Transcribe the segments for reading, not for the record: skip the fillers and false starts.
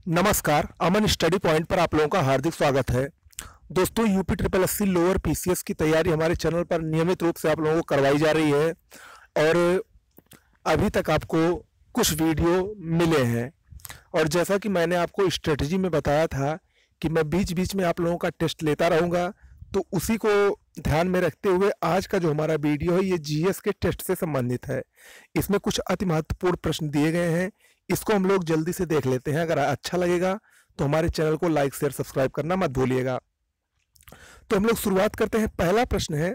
नमस्कार, अमन study point पर आप लोगों का हार्दिक स्वागत है। दोस्तों, UP triple SC lower PCS की तैयारी हमारे चैनल पर नियमित रूप से आप लोगों को करवाई जा रही है और अभी तक आपको कुछ वीडियो मिले हैं। और जैसा कि मैंने आपको स्ट्रेटजी में बताया था कि मैं बीच बीच में आप लोगों का टेस्ट लेता रहूँगा, तो उसी को ध्यान में रखते हुए आज का जो हमारा वीडियो है ये जीएस के टेस्ट से संबंधित है। इसमें कुछ अति महत्वपूर्ण प्रश्न दिए गए हैं, इसको हम लोग जल्दी से देख लेते हैं। अगर अच्छा लगेगा तो हमारे चैनल को लाइक शेयर सब्सक्राइब करना मत भूलिएगा। तो हम लोग शुरुआत करते हैं। पहला प्रश्न है,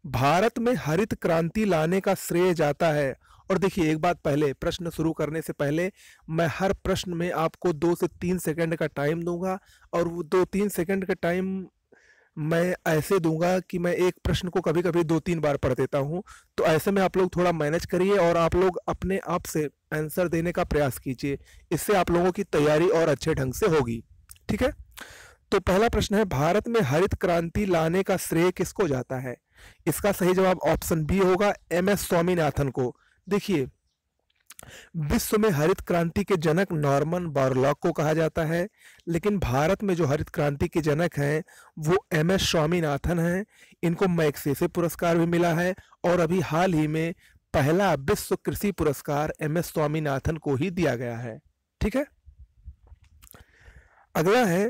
भारत में हरित क्रांति लाने का श्रेय जाता है। और देखिए, एक बात, पहले प्रश्न शुरू करने से पहले मैं हर प्रश्न में आपको 2 से 3 सेकंड का टाइम दूंगा और वो 2-3 सेकंड का टाइम मैं ऐसे दूंगा कि मैं एक प्रश्न को कभी कभी 2-3 बार पढ़ देता हूं। तो ऐसे में आप लोग थोड़ा मैनेज करिए और आप लोग अपने आप से आंसर देने का प्रयास कीजिए। इससे आप लोगों की तैयारी और अच्छे ढंग से होगी। ठीक है, तो पहला प्रश्न है, भारत में हरित क्रांति लाने का श्रेय किसको जाता है? इसका सही जवाब ऑप्शन बी होगा, एमएस स्वामीनाथन को। देखिए, विश्व में हरित क्रांति के जनक नॉर्मन बोरलॉग को कहा जाता है, लेकिन भारत में जो हरित क्रांति के जनक हैं वो एमएस स्वामीनाथन हैं। इनको मैग्सेसे पुरस्कार भी मिला है और अभी हाल ही में पहला विश्व कृषि पुरस्कार एमएस स्वामीनाथन को ही दिया गया है। ठीक है, अगला है,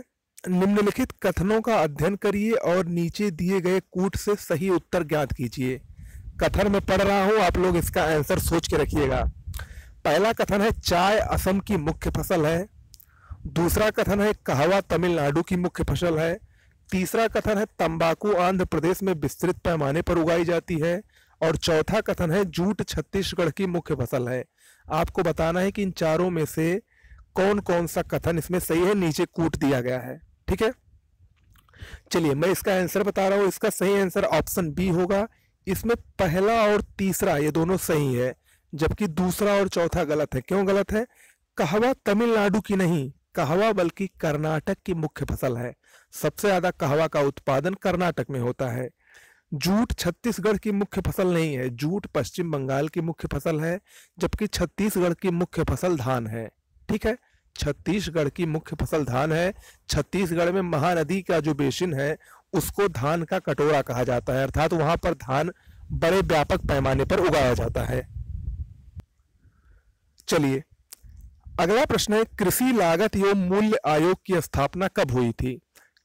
निम्नलिखित कथनों का अध्ययन करिए और नीचे दिए गए कूट से सही उत्तर ज्ञात कीजिए। कथन में पढ़ रहा हूं, आप लोग इसका आंसर सोच के रखिएगा। पहला कथन है, चाय असम की मुख्य फसल है। दूसरा कथन है, कहवा तमिलनाडु की मुख्य फसल है। तीसरा कथन है, तंबाकू आंध्र प्रदेश में विस्तृत पैमाने पर उगाई जाती है। और चौथा कथन है, जूट छत्तीसगढ़ की मुख्य फसल है। आपको बताना है कि इन चारों में से कौन कौन सा कथन इसमें सही है, नीचे कूट दिया गया है। ठीक है, चलिए मैं इसका आंसर बता रहा हूं। इसका सही आंसर ऑप्शन बी होगा। इसमें पहला और तीसरा ये दोनों सही है, जबकि दूसरा और चौथा गलत है। क्यों गलत है? कहवा तमिलनाडु की नहीं, कहवा बल्कि कर्नाटक की मुख्य फसल है। सबसे ज्यादा कहवा का उत्पादन कर्नाटक में होता है। जूट छत्तीसगढ़ की मुख्य फसल नहीं है, जूट पश्चिम बंगाल की मुख्य फसल है, जबकि छत्तीसगढ़ की मुख्य फसल धान है। ठीक है, छत्तीसगढ़ की मुख्य फसल धान है। छत्तीसगढ़ में महानदी का जो बेसिन है उसको धान का कटोरा कहा जाता है, अर्थात वहां पर धान बड़े व्यापक पैमाने पर उगाया जाता है। चलिए, अगला प्रश्न है, कृषि लागत एवं मूल्य आयोग की स्थापना कब हुई थी?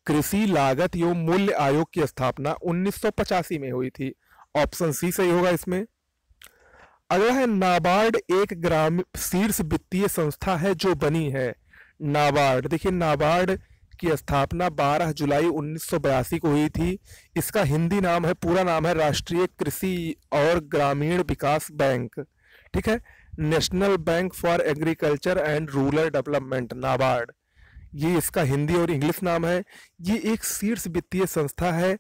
कृषि लागत एवं मूल्य आयोग की स्थापना 1985 में हुई थी। ऑप्शन सी सही होगा इसमें। अगला है, नाबार्ड एक ग्राम शीर्ष वित्तीय संस्था है जो बनी है। नाबार्ड, देखिए नाबार्ड की स्थापना 12 जुलाई 1982 को हुई थी। इसका हिंदी नाम है, पूरा नाम है राष्ट्रीय कृषि और ग्रामीण विकास बैंक। ठीक है, national bank for agriculture and rural development, NABARD, ये इसका हिंदी और इंग्लिश नाम है। ये एक शीर्ष वित्तीय संस्था है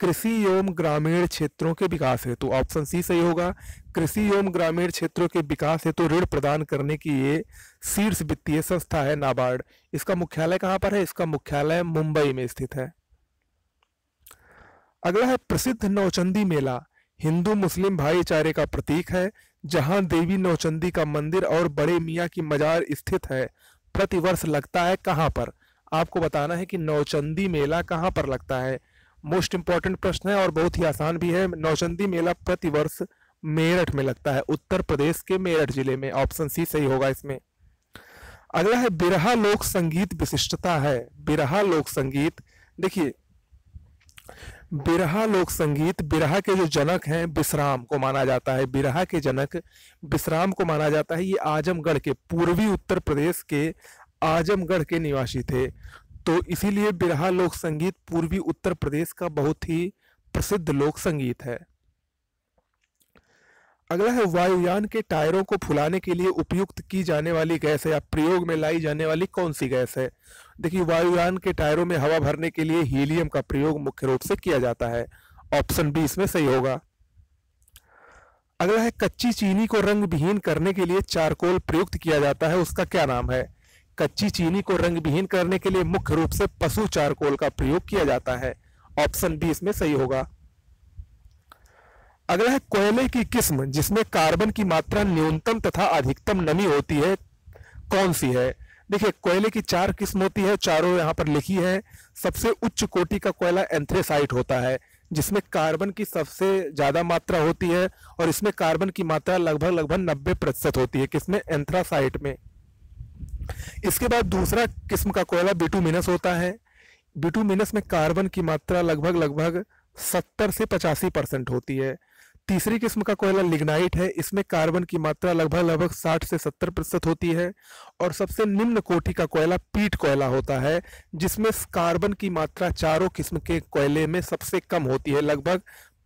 कृषि एवं ग्रामीण क्षेत्रों के विकास हेतु। ऑप्शन सी सही होगा। कृषि एवं ग्रामीण क्षेत्रों के विकास हेतु ऋण प्रदान करने की ये शीर्ष वित्तीय संस्था है नाबार्ड। इसका मुख्यालय कहाँ पर है? इसका मुख्यालय मुंबई में स्थित है। अगला है, प्रसिद्ध नौचंदी मेला हिंदू मुस्लिम भाईचारे का प्रतीक है। जहां देवी नौचंदी का मंदिर और बड़े मियाँ की मजार स्थित है, प्रतिवर्ष लगता है कहां पर? आपको बताना है कि नौचंदी मेला कहां पर लगता है। मोस्ट इंपॉर्टेंट प्रश्न है और बहुत ही आसान भी है। नौचंदी मेला प्रतिवर्ष मेरठ में लगता है, उत्तर प्रदेश के मेरठ जिले में। ऑप्शन सी सही होगा इसमें। अगला है, बिरहा लोक संगीत विशिष्टता है। बिरहा लोक संगीत, देखिए बिरहा लोक संगीत, बिरहा के जो जनक हैं विश्राम को माना जाता है। बिरहा के जनक विश्राम को माना जाता है। ये आजमगढ़ के, पूर्वी उत्तर प्रदेश के आजमगढ़ के निवासी थे, तो इसीलिए बिरहा लोक संगीत पूर्वी उत्तर प्रदेश का बहुत ही प्रसिद्ध लोक संगीत है। अगला है, वायुयान के टायरों को फुलाने के लिए उपयुक्त की जाने वाली गैस है या प्रयोग में लाई जाने वाली कौन सी गैस है? देखिए, वायुयान के टायरों में हवा भरने के लिए हीलियम का प्रयोग मुख्य रूप से किया जाता है। ऑप्शन बी इसमें सही होगा। अगला है, कच्ची चीनी को रंग विहीन करने के लिए चारकोल प्रयुक्त किया जाता है, उसका क्या नाम है? कच्ची चीनी को रंग विहीन करने के लिए मुख्य रूप से पशु चारकोल का प्रयोग किया जाता है। ऑप्शन बी इसमें सही होगा। अगला है, कोयले की किस्म जिसमें कार्बन की मात्रा न्यूनतम तथा अधिकतम नमी होती है कौन सी है? देखिए कोयले की 4 किस्म होती है, चारों यहाँ पर लिखी है। सबसे उच्च कोटि का कोयला एंथ्रेसाइट होता है, जिसमें कार्बन की सबसे ज्यादा मात्रा होती है, और इसमें कार्बन की मात्रा लगभग लगभग 90% होती है, किसमें, एंथ्रासाइट में। इसके बाद दूसरा किस्म का कोयला बिटुमिनस होता है। बिटुमिनस में कार्बन की मात्रा लगभग लगभग 70 से 85% होती है। तीसरी किस्म का कोयला लिग्नाइट है, इसमें कार्बन की मात्रा लगभग लगभग 60 से 70% होती है। और सबसे निम्न कोटि का कोयला पीट कोयला होता है, जिसमें कार्बन की मात्रा चारों किस्म के कोयले में सबसे कम होती है, लगभग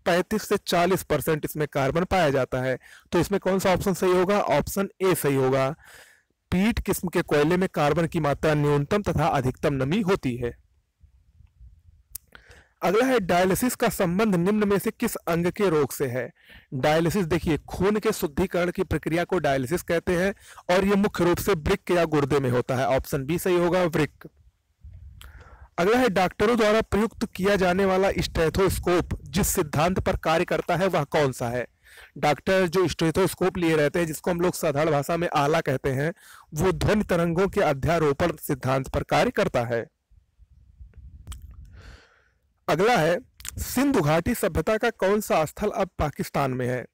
35 से 40% इसमें कार्बन पाया जाता है। तो इसमें कौन सा ऑप्शन सही होगा? ऑप्शन ए सही होगा। पीट किस्म के कोयले में कार्बन की मात्रा न्यूनतम तथा अधिकतम नमी होती है। अगला है डायलिसिस का संबंध निम्न में से किस अंग के रोग से है? डायलिसिस देखिए खून के शुद्धिकरण की प्रक्रिया को डायलिसिस कहते हैं, और यह मुख्य रूप से वृक्क या गुर्दे में होता है। ऑप्शन बी सही होगा, वृक्क। अगला है डॉक्टरों द्वारा प्रयुक्त किया जाने वाला स्टेथोस्कोप जिस सिद्धांत पर कार्य करता है वह कौन सा है? डॉक्टर जो स्टेथोस्कोप लिए रहते हैं, जिसको हम लोग साधारण भाषा में आला कहते हैं, वो ध्वनि तरंगों के अध्यारोपण सिद्धांत पर कार्य करता है। अगला है सिंधु घाटी सभ्यता का कौन सा स्थल अब पाकिस्तान में है?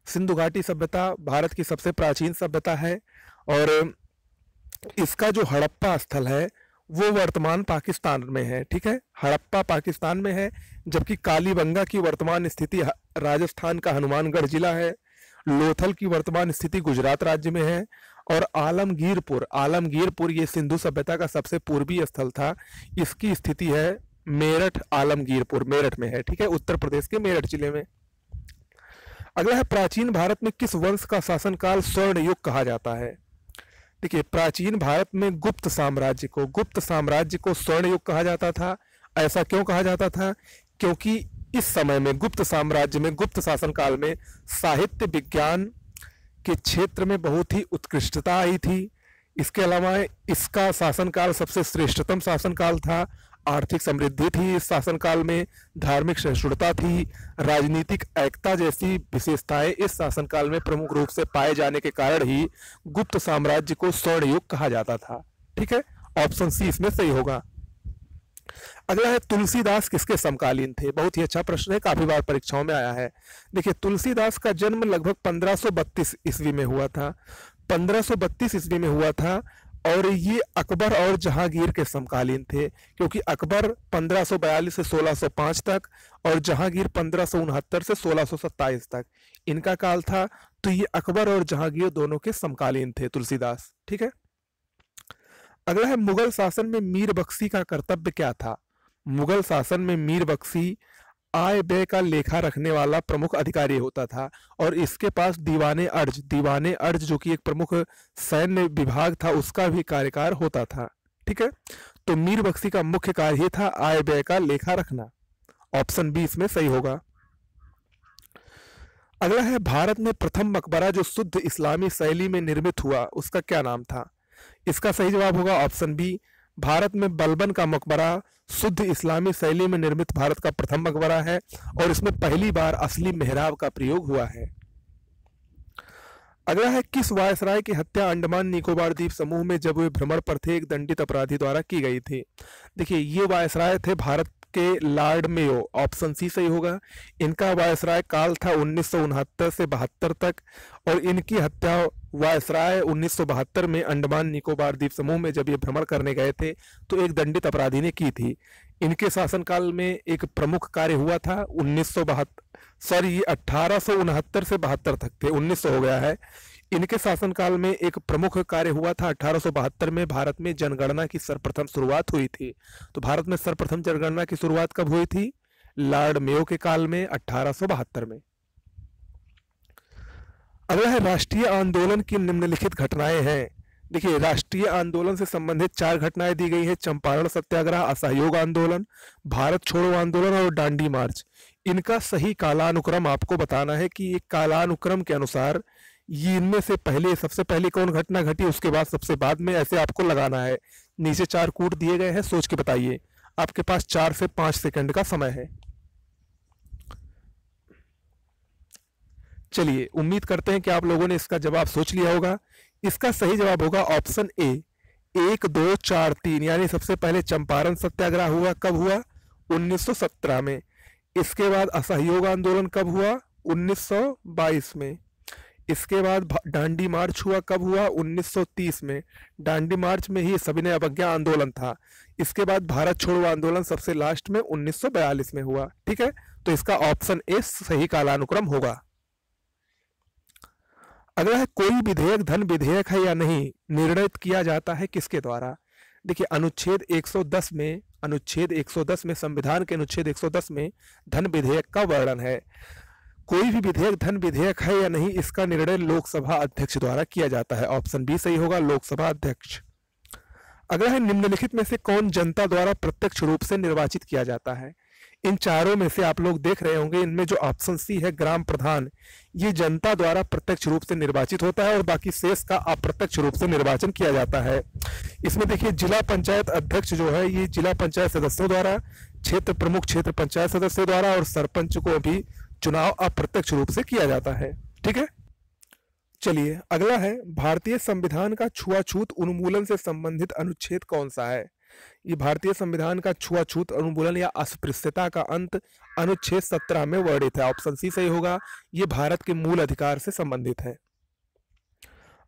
सिंधु घाटी सभ्यता भारत की सबसे प्राचीन सभ्यता है, और इसका जो हड़प्पा स्थल है वो वर्तमान पाकिस्तान में है। ठीक है, हड़प्पा पाकिस्तान में है, जबकि कालीबंगा की वर्तमान स्थिति राजस्थान का हनुमानगढ़ जिला है। लोथल की वर्तमान स्थिति गुजरात राज्य में है, और आलमगीरपुर ये सिंधु सभ्यता का सबसे पूर्वी स्थल था। इसकी स्थिति है मेरठ, आलमगीरपुर मेरठ में है। ठीक है, उत्तर प्रदेश के मेरठ जिले में। अगला है प्राचीन भारत में किस वंश का शासनकाल स्वर्ण युग कहा जाता है? देखिए प्राचीन भारत में गुप्त साम्राज्य को स्वर्ण युग कहा जाता था। ऐसा क्यों कहा जाता था? क्योंकि इस समय में गुप्त साम्राज्य में, गुप्त शासनकाल में साहित्य विज्ञान के क्षेत्र में बहुत ही उत्कृष्टता आई थी। इसके अलावा इसका शासनकाल सबसे श्रेष्ठतम शासनकाल था। आर्थिक समृद्धि थी इस शासनकाल में, धार्मिक सहिष्णुता थी, राजनीतिक एकता जैसी विशेषताएं इस शासनकाल में प्रमुख रूप से पाए जाने के कारण ही गुप्त साम्राज्य को स्वर्ण युग कहा जाता था। ठीक है, ऑप्शन सी इसमें सही होगा। अगला है तुलसीदास किसके समकालीन थे? बहुत ही अच्छा प्रश्न है, काफी बार परीक्षाओं में आया है। देखिए तुलसीदास का जन्म लगभग 1532 ईस्वी में हुआ था। 1532 ईस्वी में हुआ था, और ये अकबर और जहांगीर के समकालीन थे, क्योंकि अकबर 1542 से 1605 तक और जहांगीर 1569 से 1627 तक इनका काल था। तो ये अकबर और जहांगीर दोनों के समकालीन थे तुलसीदास। ठीक है, अगला है मुगल शासन में मीर बख्शी का कर्तव्य क्या था? मुगल शासन में मीर बख्शी आय व्यय का लेखा रखने वाला प्रमुख अधिकारी होता था, और इसके पास दीवाने अर्ज जो कि एक प्रमुख सैन्य विभाग था, उसका भी कार्यकाल होता था। ठीक है, तो मीर बख्शी का मुख्य कार्य था आय व्यय का लेखा रखना। ऑप्शन बी इसमें सही होगा। अगला है भारत में प्रथम मकबरा जो शुद्ध इस्लामी शैली में निर्मित हुआ, उसका क्या नाम था? इसका सही जवाब होगा ऑप्शन बी। भारत में बलबन का मकबरा शुद्ध इस्लामी शैली में निर्मित भारत का प्रथम मकबरा है, और इसमें पहली बार असली मेहराब का प्रयोग हुआ है। अगला है किस वायसराय की हत्या अंडमान निकोबार द्वीप समूह में जब वे भ्रमण पर थे एक दंडित अपराधी द्वारा की गई थी? देखिए ये वायसराय थे भारत के लॉर्ड मेयो। ऑप्शन सी सही होगा। इनका वायसराय काल था 1969 से 72 तक, और इनकी हत्या वायसराय 1972 में अंडमान निकोबार द्वीप समूह में जब ये भ्रमण करने गए थे तो एक दंडित अपराधी ने की थी। इनके शासनकाल में एक प्रमुख कार्य हुआ था 1869 से 72 तक थे, 1900 हो गया है। इनके शासनकाल में एक प्रमुख कार्य हुआ था 1872 में भारत में जनगणना की सर्वप्रथम शुरुआत हुई थी। तो भारत में सर्वप्रथम जनगणना की शुरुआत कब हुई थी? लॉर्ड मेयो के काल में, 1872 में। अगला है राष्ट्रीय आंदोलन की निम्नलिखित घटनाएं हैं। देखिए राष्ट्रीय आंदोलन से संबंधित 4 घटनाएं दी गई है: चंपारण सत्याग्रह, असहयोग आंदोलन, भारत छोड़ो आंदोलन और डांडी मार्च। इनका सही कालानुक्रम आपको बताना है कि एक कालानुक्रम के अनुसार ये इनमें से पहले, सबसे पहले कौन घटना घटी, उसके बाद सबसे बाद में, ऐसे आपको लगाना है। नीचे 4 कूट दिए गए हैं, सोच के बताइए। आपके पास 4 से 5 सेकंड का समय है। चलिए उम्मीद करते हैं कि आप लोगों ने इसका जवाब सोच लिया होगा। इसका सही जवाब होगा ऑप्शन ए, 1, 2, 4, 3 यानी सबसे पहले चंपारण सत्याग्रह हुआ, कब हुआ? 1917 में। इसके बाद असहयोग आंदोलन कब हुआ? 1922 में। इसके बाद डांडी मार्च हुआ, कब हुआ? 1930 में। डांडी मार्च में ही सविनय अवज्ञा आंदोलन था। इसके बाद भारत छोड़ो आंदोलन सबसे लास्ट में 1942 में हुआ। ठीक है, तो इसका ऑप्शन ए सही कालानुक्रम होगा। अगला है, कोई विधेयक धन विधेयक है या नहीं, निर्णित किया जाता है किसके द्वारा? देखिए, अनुच्छेद 110 में संविधान के अनुच्छेद 110 में धन विधेयक का वर्णन है। कोई भी विधेयक धन विधेयक है या नहीं, इसका निर्णय लोकसभा अध्यक्ष द्वारा किया जाता है। ऑप्शन बी सही होगा, लोकसभा अध्यक्ष। अगला है, निम्नलिखित में से कौन जनता द्वारा प्रत्यक्ष रूप से निर्वाचित किया जाता है? इन चारों में से आप लोग देख रहे होंगे, इनमें जो ऑप्शन सी है ग्राम प्रधान, ये जनता द्वारा प्रत्यक्ष रूप से निर्वाचित होता है और बाकी शेष का अप्रत्यक्ष रूप से निर्वाचन किया जाता है। इसमें देखिए, जिला पंचायत अध्यक्ष जो है ये जिला पंचायत सदस्यों द्वारा, क्षेत्र प्रमुख क्षेत्र पंचायत सदस्यों द्वारा और सरपंच को भी चुनाव अप्रत्यक्ष रूप से किया जाता है। ठीक है, चलिए अगला है, भारतीय संविधान का छुआछूत उन्मूलन से संबंधित अनुच्छेद कौन सा है? ये भारतीय संविधान का छुआछूत उन्मूलन या अस्पृश्यता का अंत अनुच्छेद 17 में वर्णित है। ऑप्शन सी सही होगा, ये भारत के मूल अधिकार से संबंधित है।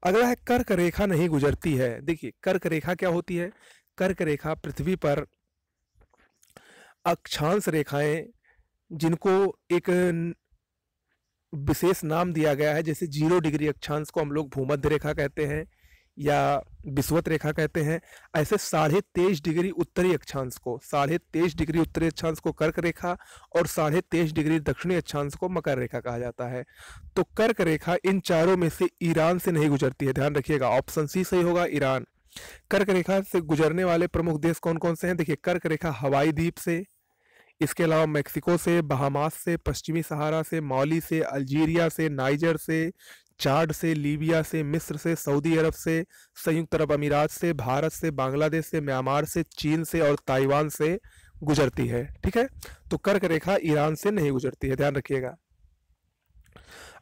अगला है, कर्क रेखा नहीं गुजरती है। देखिए, कर्क रेखा क्या होती है? कर्क रेखा पृथ्वी पर अक्षांश रेखाएं जिनको एक विशेष नाम दिया गया है, जैसे 0 डिग्री अक्षांश को हम लोग भूमध्य रेखा कहते हैं या विषुवत रेखा कहते हैं, ऐसे 23.5 डिग्री उत्तरी अक्षांश को 23.5 डिग्री उत्तरी अक्षांश को कर्क रेखा और 23.5 डिग्री दक्षिणी अक्षांश को मकर रेखा कहा जाता है। तो कर्क रेखा इन चारों में से ईरान से नहीं गुजरती है, ध्यान रखिएगा। ऑप्शन सी सही होगा, ईरान। कर्क रेखा से गुजरने वाले प्रमुख देश कौन कौन से हैं? देखिए, कर्क रेखा हवाई द्वीप से, इसके अलावा मेक्सिको से, बहामास से, पश्चिमी सहारा से, मौली से, अल्जीरिया से, नाइजर से, चाड से, लीबिया से, मिस्र से, सऊदी अरब से, संयुक्त अरब अमीरात से, भारत से, बांग्लादेश से, म्यांमार से, चीन से और ताइवान से गुजरती है। ठीक है, तो कर्क रेखा ईरान से नहीं गुजरती है, ध्यान रखिएगा।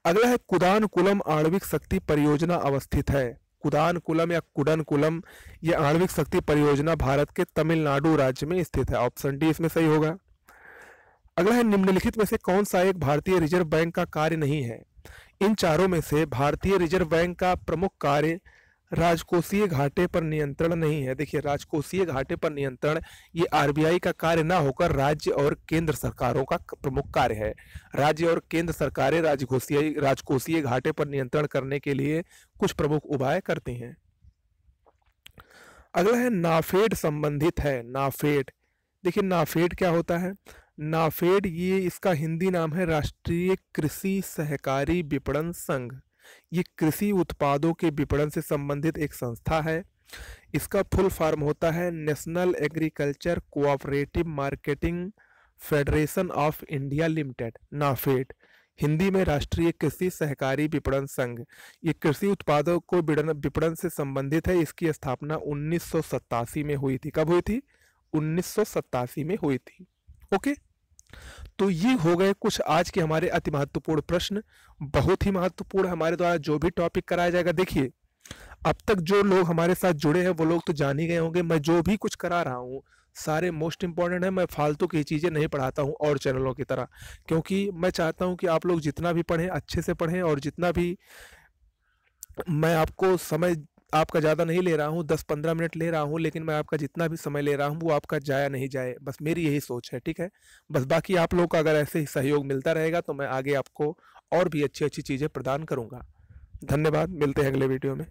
अगला है, कुदानकुलम आणविक शक्ति परियोजना अवस्थित है। कुदानकुलम या कुडनकुलम ये आणविक शक्ति परियोजना भारत के तमिलनाडु राज्य में स्थित है। ऑप्शन डी इसमें सही होगा। अगला है, निम्नलिखित में से कौन सा एक भारतीय रिजर्व बैंक का कार्य नहीं है? इन चारों में से भारतीय रिजर्व बैंक का प्रमुख कार्य राजकोषीय घाटे पर नियंत्रण नहीं है। देखिए, राजकोषीय घाटे पर नियंत्रण ये आरबीआई का कार्य ना होकर राज्य और केंद्र सरकारों का प्रमुख कार्य है। राज्य और केंद्र सरकारें राजकोषीय घाटे पर नियंत्रण करने के लिए कुछ प्रमुख उपाय करती हैं। अगला है, नाफेड संबंधित है। नाफेड, देखिए नाफेड क्या होता है? नाफेड ये इसका हिंदी नाम है राष्ट्रीय कृषि सहकारी विपणन संघ। ये कृषि उत्पादों के विपणन से संबंधित एक संस्था है। इसका फुल फॉर्म होता है national agriculture cooperative marketing federation of India limited, NAFED. Hindi में राष्ट्रीय कृषि सहकारी विपणन संघ। ये कृषि उत्पादों को विपणन से संबंधित है। इसकी स्थापना 1987 में हुई थी। कब हुई थी? 1987 में हुई थी। ओके, तो ये हो गए कुछ आज के हमारे अति महत्वपूर्ण प्रश्न। बहुत ही महत्वपूर्ण हमारे द्वारा जो भी टॉपिक कराया जाएगा, देखिए अब तक जो लोग हमारे साथ जुड़े हैं वो लोग तो जान ही गए होंगे, मैं जो भी कुछ करा रहा हूँ सारे मोस्ट इंपॉर्टेंट है। मैं फालतू की चीज़ें नहीं पढ़ाता हूँ और चैनलों की तरह, क्योंकि मैं चाहता हूँ कि आप लोग जितना भी पढ़ें अच्छे से पढ़ें, और जितना भी मैं आपको समय आपका ज़्यादा नहीं ले रहा हूँ, 10-15 मिनट ले रहा हूँ, लेकिन मैं आपका जितना भी समय ले रहा हूँ वो आपका जाया नहीं जाए, बस मेरी यही सोच है। ठीक है, बस बाकी आप लोगों का अगर ऐसे ही सहयोग मिलता रहेगा तो मैं आगे आपको और भी अच्छी अच्छी चीज़ें प्रदान करूँगा। धन्यवाद, मिलते हैं अगले वीडियो में।